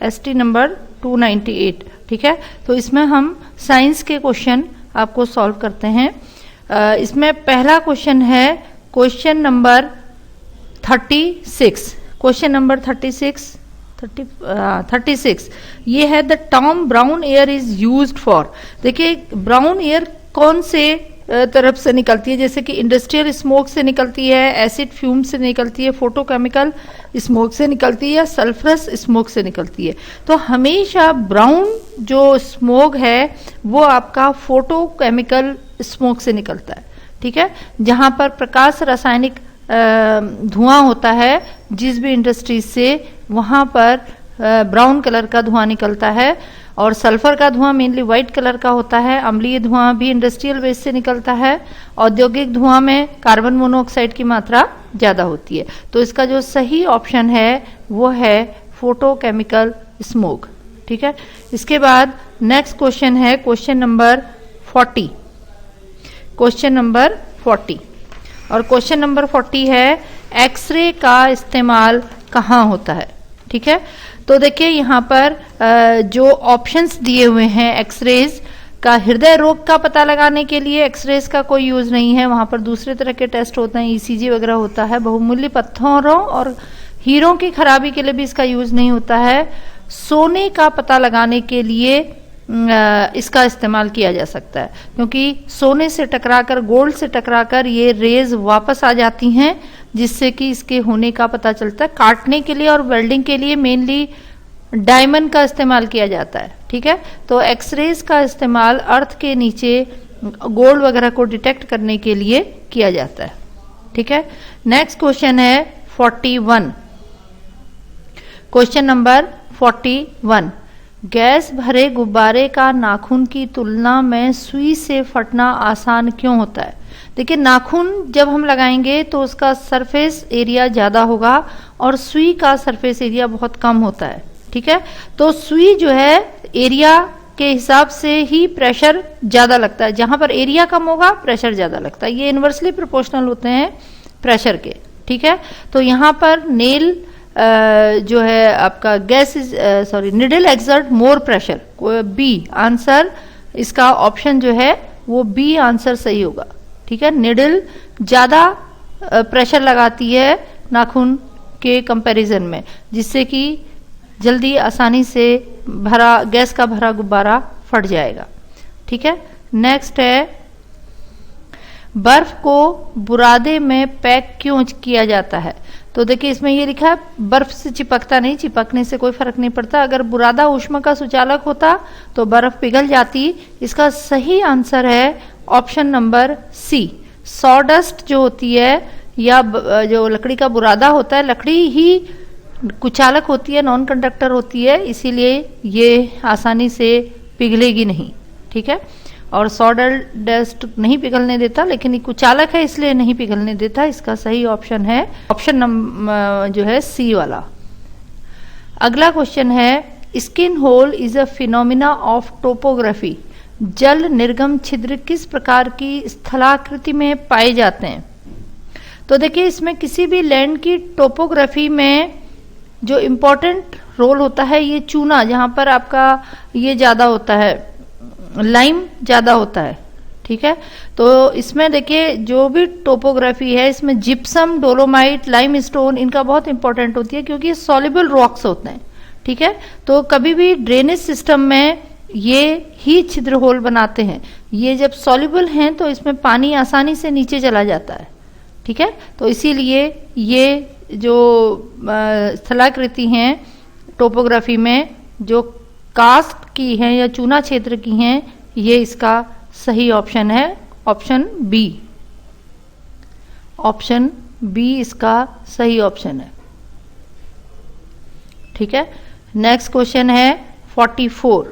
ST number 298, ठीक है। तो इसमें हम साइंस के क्वेश्चन आपको सॉल्व करते हैं। इसमें पहला क्वेश्चन है क्वेश्चन नंबर 36। क्वेश्चन नंबर 36 ये है the term brown air is used for. देखिए ब्राउन एयर कौन से तरफ से निकलती है, जैसे कि इंडस्ट्रियल स्मोक से निकलती है, एसिड फ्यूम से निकलती है, फोटोकेमिकल स्मोक से निकलती है या सल्फरस स्मोक से निकलती है। तो हमेशा ब्राउन जो स्मोक है वो आपका फोटोकेमिकल स्मोक से निकलता है, ठीक है। जहां पर प्रकाश रासायनिक धुआं होता है जिस भी इंडस्ट्री से, वहां पर ब्राउन कलर का धुआं निकलता है। और सल्फर का धुआं मेनली व्हाइट कलर का होता है। अम्लीय धुआं भी इंडस्ट्रियल वेस्ट से निकलता है। औद्योगिक धुआं में कार्बन मोनोऑक्साइड की मात्रा ज्यादा होती है। तो इसका जो सही ऑप्शन है वो है फोटोकेमिकल स्मोक, ठीक है। इसके बाद नेक्स्ट क्वेश्चन है क्वेश्चन नंबर 40। क्वेश्चन नंबर 40 और क्वेश्चन नंबर 40 है एक्सरे का इस्तेमाल कहाँ होता है, ठीक है। तो देखिए यहाँ पर जो ऑप्शंस दिए हुए हैं एक्सरेज का, हृदय रोग का पता लगाने के लिए एक्सरेज का कोई यूज नहीं है, वहां पर दूसरे तरह के टेस्ट होते हैं, ECG वगैरह होता है। बहुमूल्य पत्थरों और हीरों की खराबी के लिए भी इसका यूज नहीं होता है। सोने का पता लगाने के लिए इसका इस्तेमाल किया जा सकता है, क्योंकि सोने से टकराकर, गोल्ड से टकराकर ये रेज वापस आ जाती हैं, जिससे कि इसके होने का पता चलता है। काटने के लिए और वेल्डिंग के लिए मेनली डायमंड का इस्तेमाल किया जाता है, ठीक है। तो एक्सरेज का इस्तेमाल अर्थ के नीचे गोल्ड वगैरह को डिटेक्ट करने के लिए किया जाता है, ठीक है। नेक्स्ट क्वेश्चन है 41। क्वेश्चन नंबर 41, गैस भरे गुब्बारे का नाखून की तुलना में सुई से फटना आसान क्यों होता है। देखिए नाखून जब हम लगाएंगे तो उसका सरफेस एरिया ज्यादा होगा और सुई का सरफेस एरिया बहुत कम होता है, ठीक है। तो सुई जो है एरिया के हिसाब से ही प्रेशर ज्यादा लगता है, जहां पर एरिया कम होगा प्रेशर ज्यादा लगता है। ये इनवर्सली प्रोपोर्शनल होते हैं प्रेशर के, ठीक है। तो यहां पर नेल जो है आपका gas needle exert more pressure, B answer इसका ऑप्शन जो है वो बी आंसर सही होगा, ठीक है। निडल ज्यादा प्रेशर लगाती है नाखून के कंपैरिजन में, जिससे कि जल्दी आसानी से गैस का भरा गुब्बारा फट जाएगा, ठीक है। नेक्स्ट है बर्फ को बुरादे में पैक क्यों किया जाता है। तो देखिए इसमें ये लिखा है बर्फ से चिपकता नहीं, चिपकने से कोई फर्क नहीं पड़ता। अगर बुरादा ऊष्मा का सुचालक होता तो बर्फ पिघल जाती। इसका सही आंसर है ऑप्शन नंबर सी। सॉडस्ट जो होती है या जो लकड़ी का बुरादा होता है, लकड़ी ही कुचालक होती है, नॉन कंडक्टर होती है, इसीलिए ये आसानी से पिघलेगी नहीं, ठीक है। और सॉडस्ट नहीं पिघलने देता, लेकिन ये कुचालक है इसलिए नहीं पिघलने देता। इसका सही ऑप्शन है ऑप्शन नंबर जो है सी वाला। अगला क्वेश्चन है skin hole is a phenomena of topography. जल निर्गम छिद्र किस प्रकार की स्थलाकृति में पाए जाते हैं। तो देखिए इसमें किसी भी लैंड की टोपोग्राफी में जो इम्पोर्टेंट रोल होता है ये चूना, जहां पर आपका ये ज्यादा होता है, लाइम ज्यादा होता है, ठीक है। तो इसमें देखिए जो भी टोपोग्राफी है इसमें जिप्सम, डोलोमाइट, लाइमस्टोन इनका बहुत इंपॉर्टेंट होती है, क्योंकि ये सॉल्युबल रॉक्स होते हैं, ठीक है। तो कभी भी ड्रेनेज सिस्टम में ये ही छिद्र होल बनाते हैं। ये जब सॉल्युबल हैं तो इसमें पानी आसानी से नीचे चला जाता है, ठीक है। तो इसीलिए ये जो स्थलाकृति हैं टोपोग्राफी में जो कास्ट की हैं या चूना क्षेत्र की हैं, ये इसका सही ऑप्शन है, ऑप्शन बी। ऑप्शन बी इसका सही ऑप्शन है, ठीक है। नेक्स्ट क्वेश्चन है 44।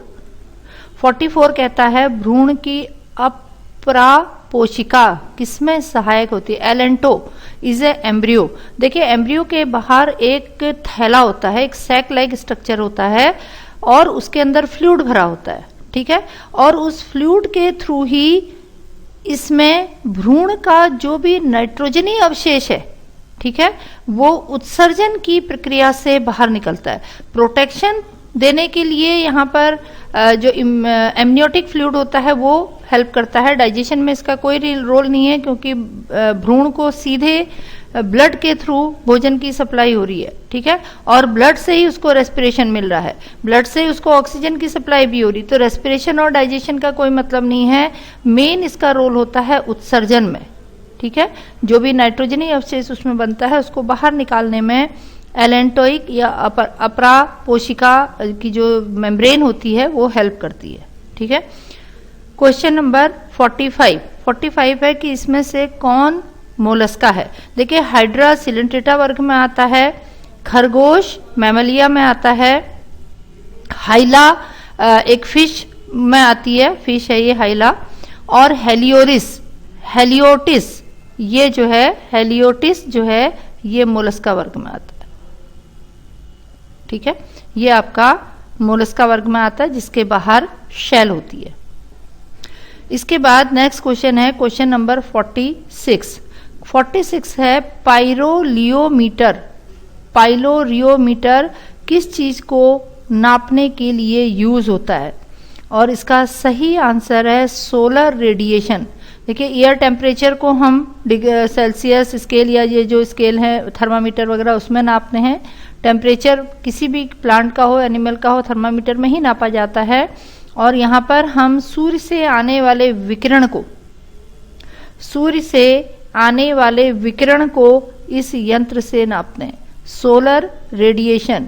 44 कहता है भ्रूण की अपरापोशिका किसमें सहायक होती है। एलेंटो इज ए एम्ब्रियो। देखिए एम्ब्रियो के बाहर एक थैला होता है, एक सैक लाइक स्ट्रक्चर होता है और उसके अंदर फ्लूइड भरा होता है, ठीक है। और उस फ्लूइड के थ्रू ही इसमें भ्रूण का जो भी नाइट्रोजनी अवशेष है, ठीक है, वो उत्सर्जन की प्रक्रिया से बाहर निकलता है। प्रोटेक्शन देने के लिए यहाँ पर जो एमनियोटिक फ्लूइड होता है वो हेल्प करता है। डाइजेशन में इसका कोई रोल नहीं है, क्योंकि भ्रूण को सीधे ब्लड के थ्रू भोजन की सप्लाई हो रही है, ठीक है, और ब्लड से ही उसको रेस्पिरेशन मिल रहा है, ब्लड से ही उसको ऑक्सीजन की सप्लाई भी हो रही, तो रेस्पिरेशन और डाइजेशन का कोई मतलब नहीं है। मेन इसका रोल होता है उत्सर्जन में, ठीक है, जो भी नाइट्रोजनी अवशेष उसमें बनता है उसको बाहर निकालने में एलेंटोइक या अपरा पोशिका की जो मेम्ब्रेन होती है वो हेल्प करती है, ठीक है। क्वेश्चन नंबर 45 है कि इसमें से कौन मोलस्का है। देखिए, हाइड्रा सिलेंट्रेटा वर्ग में आता है, खरगोश मैमलिया में आता है, हाइला एक फिश में आती है, फिश है ये हाइला, और हेलियोटिस जो है ये मोलस्का वर्ग में आता है, ठीक है, ये आपका मोलस्का वर्ग में आता है जिसके बाहर शेल होती है। इसके बाद नेक्स्ट क्वेश्चन है क्वेश्चन नंबर 46 है पाइलोरियोमीटर किस चीज को नापने के लिए यूज होता है, और इसका सही आंसर है सोलर रेडिएशन। देखिए, एयर टेम्परेचर को हम सेल्सियस स्केल या ये जो स्केल है थर्मामीटर वगैरह उसमें नापते हैं। टेम्परेचर किसी भी प्लांट का हो, एनिमल का हो, थर्मामीटर में ही नापा जाता है। और यहाँ पर हम सूर्य से आने वाले विकिरण को इस यंत्र से नापते हैं, सोलर रेडिएशन,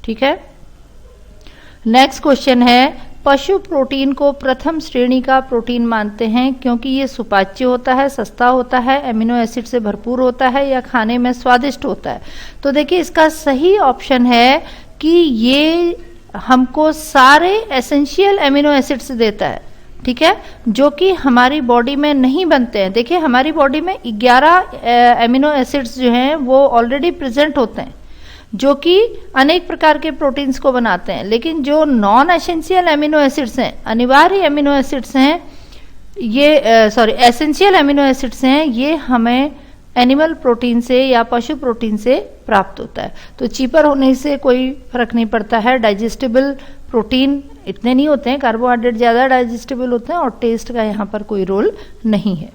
ठीक है। नेक्स्ट क्वेश्चन है, पशु प्रोटीन को प्रथम श्रेणी का प्रोटीन मानते हैं क्योंकि ये सुपाच्य होता है, सस्ता होता है, एमिनो एसिड से भरपूर होता है या खाने में स्वादिष्ट होता है। तो देखिए, इसका सही ऑप्शन है कि ये हमको सारे एसेंशियल एमिनो एसिड्स देता है, ठीक है, जो कि हमारी बॉडी में नहीं बनते हैं। देखिए, हमारी बॉडी में 11 एमिनो एसिड्स जो हैं वो ऑलरेडी प्रेजेंट होते हैं, जो कि अनेक प्रकार के प्रोटीन्स को बनाते हैं, लेकिन जो नॉन एसेंशियल एमिनो एसिड्स हैं, अनिवार्य एमिनो एसिड्स हैं, ये एसेंशियल एमिनो एसिड्स हैं, ये हमें एनिमल प्रोटीन से या पशु प्रोटीन से प्राप्त होता है। तो चीपर होने से कोई फर्क नहीं पड़ता है। डाइजेस्टेबल प्रोटीन इतने नहीं होते हैं, कार्बोहाइड्रेट ज्यादा डाइजेस्टेबल होते हैं, और टेस्ट का यहाँ पर कोई रोल नहीं है,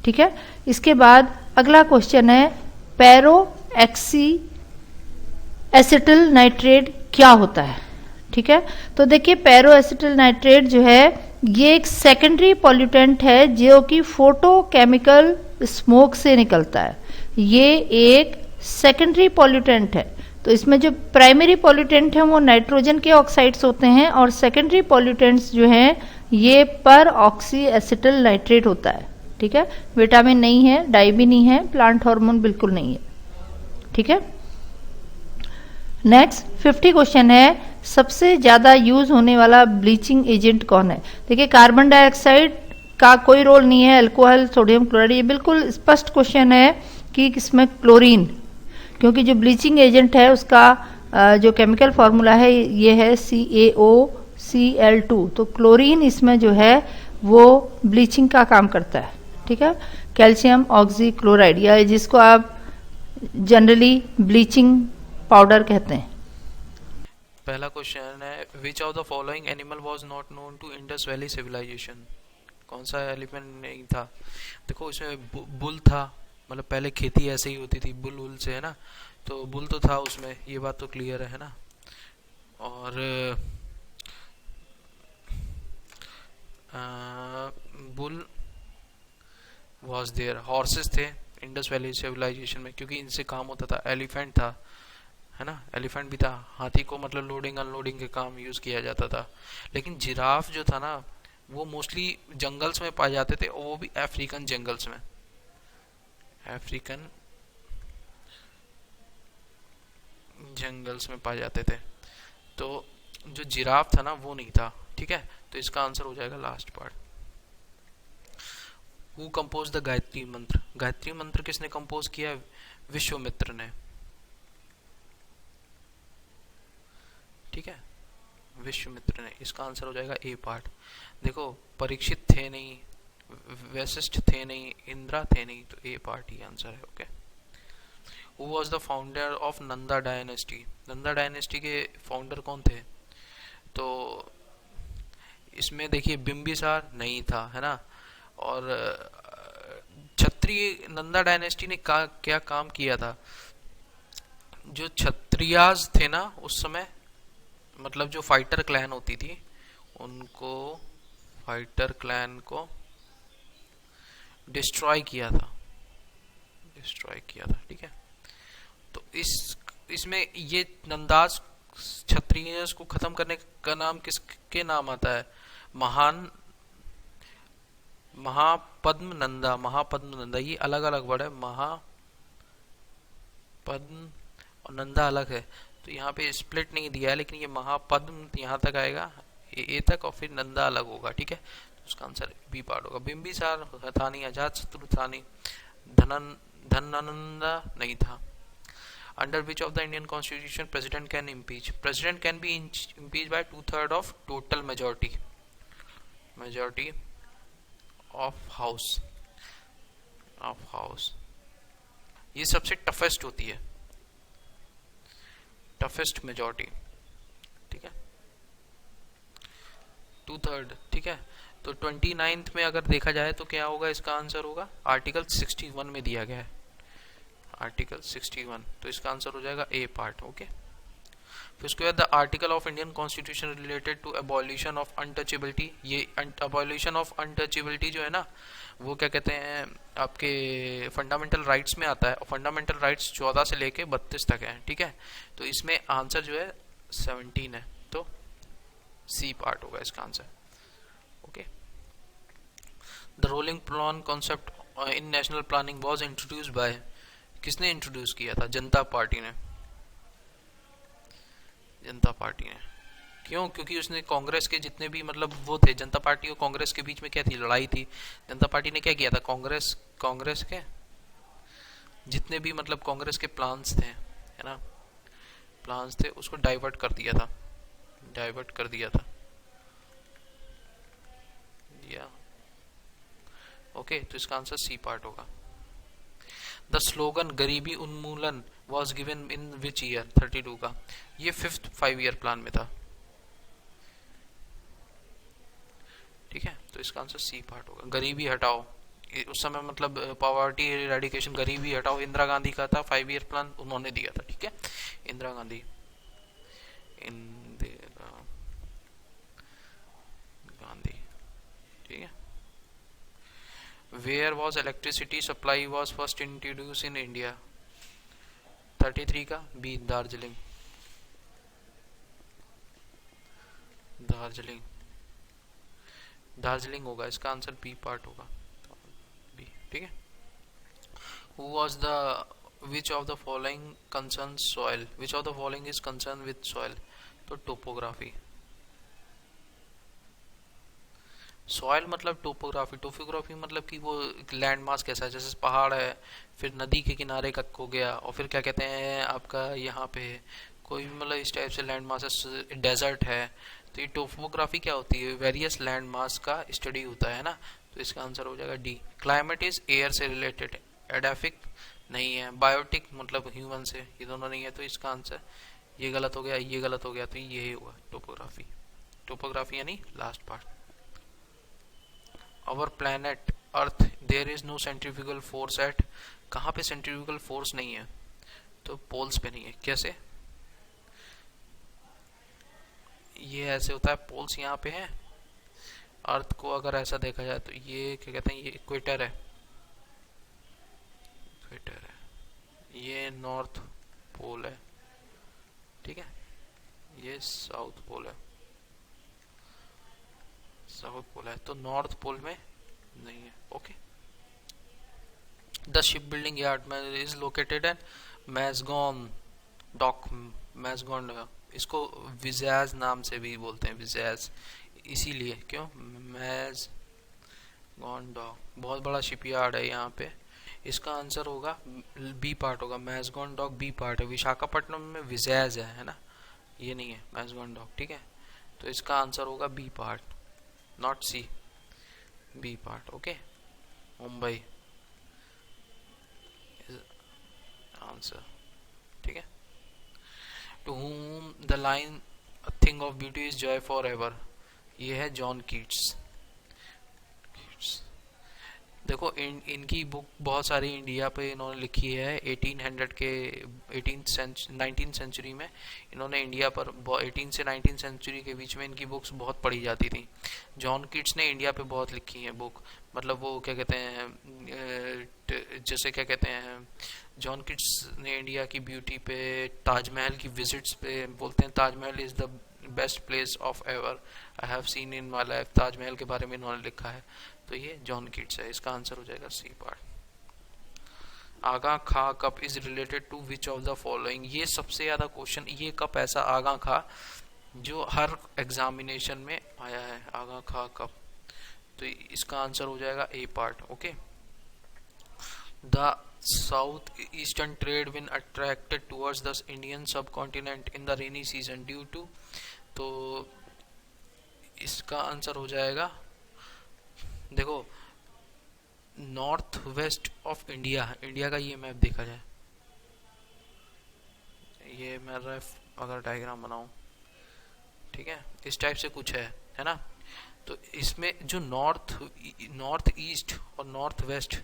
ठीक है। इसके बाद अगला क्वेश्चन है, पैरोक्सी एसिटिल नाइट्रेट क्या होता है, ठीक है। तो देखिए, पैरो एसिटिल नाइट्रेट जो है ये एक सेकेंडरी पॉल्यूटेंट है जो कि फोटोकेमिकल स्मोक से निकलता है। ये एक सेकेंडरी पॉल्यूटेंट है। तो इसमें जो प्राइमरी पॉल्यूटेंट है वो नाइट्रोजन के ऑक्साइड्स होते हैं, और सेकेंडरी पॉल्यूटेंट्स जो हैं ये पर ऑक्सी एसिटिल नाइट्रेट होता है, ठीक है। विटामिन नहीं है, डाई भी नहीं है, प्लांट हार्मोन बिल्कुल नहीं है, ठीक है। नेक्स्ट 50 क्वेश्चन है, सबसे ज्यादा यूज होने वाला ब्लीचिंग एजेंट कौन है। देखिए, कार्बन डाइऑक्साइड का कोई रोल नहीं है, अल्कोहल, सोडियम क्लोराइड, ये बिल्कुल स्पष्ट क्वेश्चन है कि इसमें क्लोरीन, क्योंकि जो ब्लीचिंग एजेंट है उसका जो केमिकल फॉर्मूला है ये है CaOCl2, तो क्लोरीन इसमें जो है वो ब्लीचिंग का काम करता है, ठीक है। कैल्शियम ऑक्सी क्लोराइड, या जिसको आप जनरली ब्लीचिंग पाउडर कहते हैं। पहला क्वेश्चन है, which of the following animal was not known to Indus valley civilisation. कौन सा एलिफेंट नहीं था। देखो, इसमें बुल था, मतलब पहले खेती ऐसे ही होती थी बुल से, है ना, तो बुल तो था उसमें, ये बात तो क्लियर है ना। और बुल वाज देयर, हॉर्सेस थे इंडस वैली सिविलाइजेशन में क्योंकि इनसे काम होता था। एलिफेंट था, है ना, एलिफेंट भी था, हाथी को मतलब लोडिंग अनलोडिंग के काम यूज किया जाता था। लेकिन जिराफ जो था ना वो मोस्टली जंगल्स में पाए जाते थे, और वो भी अफ्रीकन जंगल्स में, अफ्रीकन जंगल्स में पाए जाते थे। तो जो जिराफ था ना वो नहीं था, ठीक है। तो इसका आंसर हो जाएगा last part. Who compose the Gayatri मंत्र। गायत्री मंत्र किसने कंपोज किया, विश्वामित्र ने, ठीक है, विश्वामित्र ने। इसका आंसर हो जाएगा ए पार्ट। देखो, परीक्षित थे नहीं, वशिष्ठ थे नहीं, इंद्रा थे नहीं, तो ए पार्ट ही आंसर है, okay. Who was the founder of Nanda dynasty? Nanda dynasty के फाउंडर कौन थे? तो इसमें देखिए बिम्बिसार नहीं था, है ना। और क्षत्रिय नंदा डायनेस्टी ने क्या काम किया था? जो क्षत्रियाज थे ना उस समय, मतलब जो फाइटर क्लैन होती थी उनको, फाइटर क्लैन को डिस्ट्रॉय किया था, डिस्ट्रॉय किया था, ठीक है। तो इसमें ये नंदास क्षत्रिय को खत्म करने का नाम किसके नाम आता है? महान महापद्म नंदा, महापद्म नंदा, ये अलग अलग वर्ड है, महापद्म और नंदा अलग है। तो यहाँ पे स्प्लिट नहीं दिया है, लेकिन ये महापद्म यहाँ तक आएगा, ए तक, और फिर नंदा अलग होगा, ठीक है। तो उसका आंसर बी पार्ट होगा। बिंबिसार था नहीं, अजात शत्रु था नहीं, धनानंदा नहीं था। Under which of the Indian Constitution President can impeach? President can be impeached by 2/3 of total majority of House. ये सबसे टफेस्ट होती है, टफेस्ट मेजॉरिटी, ठीक है, 2/3, ठीक है। तो 29th में अगर देखा जाए तो क्या होगा? इसका आंसर होगा आर्टिकल 61 में दिया गया है, आर्टिकल 61, तो इसका आंसर हो जाएगा ए पार्ट, ओके। फिर उसके बाद the article of Indian constitution related to abolition of untouchability. ये अबॉलिशन ऑफ अनटचेबिलिटी जो है ना, वो क्या कहते हैं, आपके फंडामेंटल राइट्स में आता है, और फंडामेंटल राइट्स 14 से लेके 32 तक है, ठीक है। तो इसमें आंसर जो है 17 है, तो सी पार्ट होगा इसका answer, okay. The rolling plan concept in national planning was introduce by, किसने इंट्रोड्यूस किया था? जनता पार्टी ने, जनता पार्टी ने। क्यों? क्योंकि उसने कांग्रेस के जितने भी मतलब वो थे, जनता पार्टी और कांग्रेस के बीच में क्या थी? लड़ाई थी। जनता पार्टी ने क्या किया था? कांग्रेस के जितने भी मतलब कांग्रेस के प्लान्स थे, है ना, प्लान्स थे, उसको डाइवर्ट कर दिया था, डाइवर्ट कर दिया था, या ओके। तो इसका आंसर सी पार्ट होगा। द स्लोगन गरीबी उन्मूलन was given in which year? 32 का, ये 5th 5-year प्लान में था, ठीक है। तो इसका आंसर सी पार्ट होगा। गरीबी हटाओ, उस समय मतलब पॉवर्टी एरेडिकेशन, गरीबी हटाओ इंदिरा गांधी का था, 5-year प्लान उन्होंने दिया था, ठीक है, इंदिरा गांधी, इंदिरा गांधी, ठीक है। Where was electricity supply was first introduce in India? 33 का, बी दार्जिलिंग, दार्जिलिंग, दार्जिलिंग होगा इसका आंसर, बी पार्ट होगा, बी, ठीक है। Who was the which of the following concern soil? Which of the following is concern with soil? तो topography, soil मतलब topography, topography मतलब कि वो लैंड मास कैसा है, जैसे पहाड़ है, फिर नदी के किनारे का हो गया, और फिर क्या कहते हैं आपका यहाँ पे कोई भी मतलब इस टाइप से लैंड मास है, डेजर्ट है। तो ये टोपोग्राफी क्या होती है? वेरियस लैंड मास का स्टडी होता है ना। तो इसका आंसर हो जाएगा डी। क्लाइमेट इज एयर से रिलेटेड, एडाफिक नहीं है, बायोटिक मतलब ह्यूमन से, ये दोनों नहीं है। तो इसका आंसर ये गलत हो गया, ये गलत हो गया, तो ये हुआ टोपोग्राफी, टोपोग्राफी यानी last part. Our planet earth there is no centrifugal force at, कहाँ पे सेंट्रीफ्यूगल फोर्स नहीं है? तो पोल्स पे नहीं है। कैसे? ये ऐसे होता है, पोल्स यहाँ पे है, अर्थ को अगर ऐसा देखा जाए तो ये क्या कहते हैं, ये इक्वेटर है, इक्वेटर है, ये नॉर्थ पोल है, ठीक है, ये साउथ पोल है, साउथ पोल है, तो नॉर्थ पोल में नहीं है, okay. The ship building yard is located at Mazagon dock, Mazagon, इसको विजैज नाम से भी बोलते हैं, विजैज, इसीलिए क्यों, मैजगॉन डॉक, बहुत बड़ा शिपयार्ड है यहाँ पे। इसका आंसर होगा बी पार्ट होगा, मैजगॉन डॉक बी पार्ट है। विशाखापट्टनम में विजैज है ना, ये नहीं है मैजगॉन डॉक, ठीक है। तो इसका आंसर होगा B part, not C, B part, okay. Mumbai answer, ठीक है। To whom the line a thing of beauty is joy forever, ये है जॉन कीट्स। देखो इनकी बुक बहुत सारी इंडिया पे इन्होंने लिखी है 1800 के 19th सेंचुरी में। इन्होंने इंडिया पर 18 से 19 सेंचुरी के बीच में इनकी बुक्स बहुत पढ़ी जाती थी। जॉन कीट्स ने इंडिया पे बहुत लिखी है बुक, मतलब वो क्या कहते हैं, जैसे क्या कहते हैं, जॉन कीट्स ने इंडिया की ब्यूटी पे, ताजमहल की विजिट्स पे बोलते हैं Taj Mahal is the best place of ever I have seen in my life, Taj Mahal के बारे में इन्होंने लिखा है। तो ये जॉन कीट्स है, इसका आंसर हो जाएगा सी part. Aga Khan cup is related to which of the following, ये सबसे ज्यादा क्वेश्चन, ये कप ऐसा आगा खा जो हर एग्जामिनेशन में आया है, आगा खा कप, तो इसका आंसर हो जाएगा A part. Okay, the south eastern trade wind attracted towards the Indian subcontinent in the rainy season due to, तो इसका आंसर हो जाएगा, देखो north west of India, India का ये मैप देखा जाए, ये मैं रफ अगर डायग्राम बनाऊं, ठीक है, इस टाइप से कुछ है ना। तो इसमें जो नॉर्थ ईस्ट और नॉर्थ वेस्ट,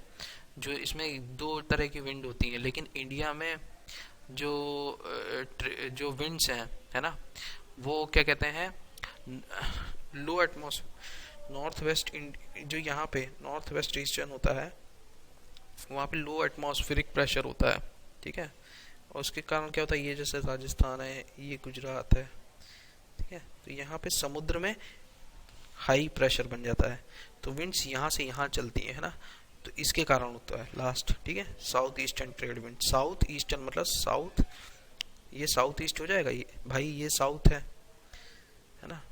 जो इसमें दो तरह की विंड होती है, लेकिन इंडिया में जो विंड्स हैं, है ना, वो क्या कहते हैं, लो एटमॉस्फेयर, नॉर्थ वेस्ट, जो यहाँ पे नॉर्थ वेस्ट रीजन होता है वहाँ पे लो एटमॉस्फेरिक प्रेशर होता है, ठीक है, और उसके कारण क्या होता है, ये जैसे राजस्थान है, ये गुजरात है, ठीक है, तो यहाँ पे समुद्र में हाई प्रेशर बन जाता है, तो विंड्स यहाँ से यहाँ चलती है ना, तो इसके कारण होता है लास्ट, ठीक है, south eastern trade wind, south eastern मतलब साउथ, ये साउथ ईस्ट हो जाएगा, ये भाई ये साउथ है ना,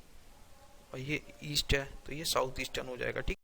और ये ईस्ट है, तो ये साउथ ईस्टर्न हो जाएगा, ठीक।